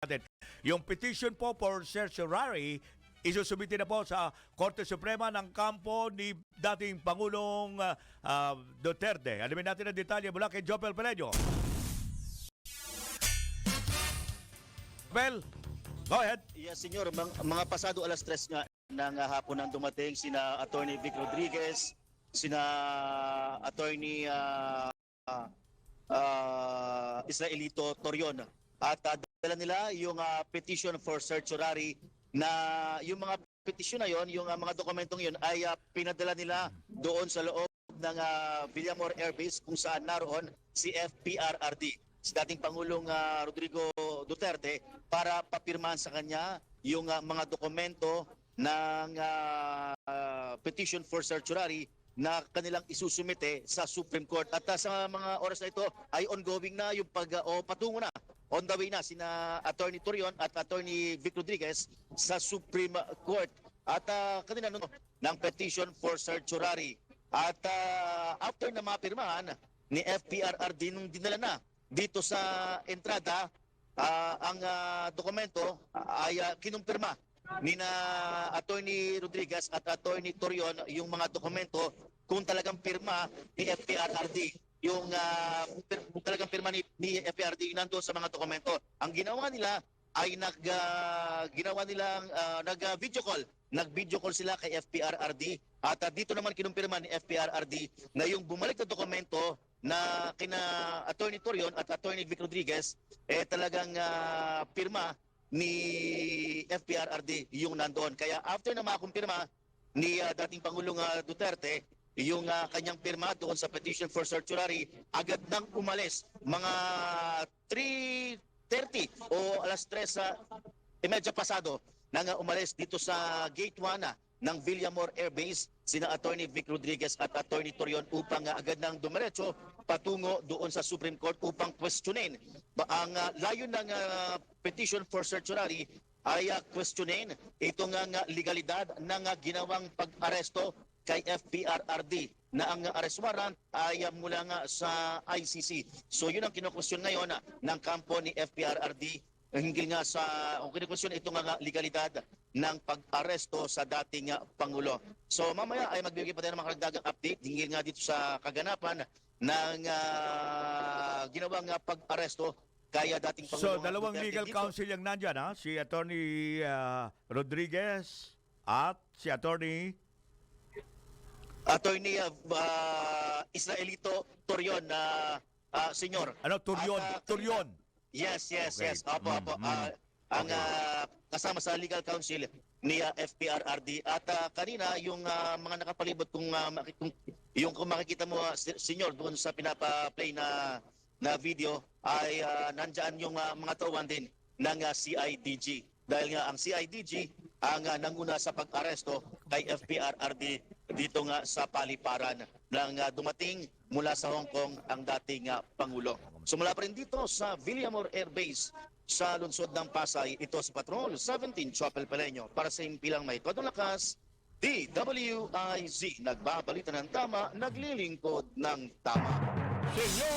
natin. Yung petition po for certiorari, isusubiti na po sa Korte Suprema ng kampo ni dating Pangulong Duterte. Alamin natin ang detalye mula kay Jopel Peleño. Well, go ahead. Yes, senyor. Mga pasado alas 3 nga ng hapon nang dumating sina Attorney Vic Rodriguez, sina Attorney Israelito Torion. At dala nila yung petition for certiorari na yung mga petition na yon, yung mga dokumentong yon ay pinadala nila doon sa loob ng Villamor Air Base kung saan naroon si FPRRD, si dating Pangulong Rodrigo Duterte, para papirmahan sa kanya yung mga dokumento ng petition for certiorari na kanilang isusumite sa Supreme Court. At sa mga oras na ito ay ongoing na yung patungo na, on the way na sina Attorney Torion at Attorney Vic Rodriguez sa Supreme Court. At kanina ng petition for certiorari. At after na mapirmahan ni FPRRD nung dinala na dito sa entrada, ang dokumento ay kinumpirma ni na Attorney Rodriguez at Attorney Torion yung mga dokumento kung talagang pirma ni FPRRD. Yung talagang pirma ni FPRRD nandoon sa mga dokumento. Ang ginawa nila ay nag-video call. Nag-video call sila kay FPRRD at dito naman kinumpirma ni FPRRD na yung bumalik na dokumento na kina Attorney Torion at Attorney Vic Rodriguez talagang pirma ni FPRRD yung nandoon. Kaya after na makumpirma ni dating Pangulong Duterte yung kanyang pirma doon sa petition for certiorari, agad nang umalis mga 3:30 o alas 3:30 pasado nang umalis dito sa Gate 1 ng Villamor Air Base sina Attorney Vic Rodriguez at Attorney Torion upang agad nang dumiretso patungo doon sa Supreme Court upang questionin. Ang layon ng petition for certiorari ay questionin itong legalidad ng ginawang pag-aresto kay FPRRD na ang arrest warrant ay mula nga sa ICC. So yun ang kino-question ngayon ng kampo ni FPRRD hinggil nga sa kino-question itong legalidad ng pag-aresto sa dating Pangulo. So mamaya ay magbibigay pa tayo ng mga karagdagang update hinggil nga dito sa kaganapan ng ginawang pag-aresto kaya dating Pangulo. So dalawang legal counsel yung nandyan, si Attorney Rodriguez at si Attorney Israelito Torion senyor. Ano, Torion? Torion. Yes. Okay. Apo. Ang kasama sa legal counsel ni FPRRD at kanina yung mga nakapalibot kung makikita mo senyor doon sa pinapa-play na video ay nandiyan yung mga tauhan din ng CIDG. Dahil nga ang CIDG ang nanguna sa pag-aresto kay FPRRD dito nga sa paliparan ng dumating mula sa Hong Kong ang dating Pangulo. So mula pa rin dito sa Villamor Air Base sa lungsod ng Pasay, ito sa Patrol 17 Jopel Peleño para sa impilang may todong lakas, DWIZ. Nagbabalita ng tama, naglilingkod ng tama. Senyor!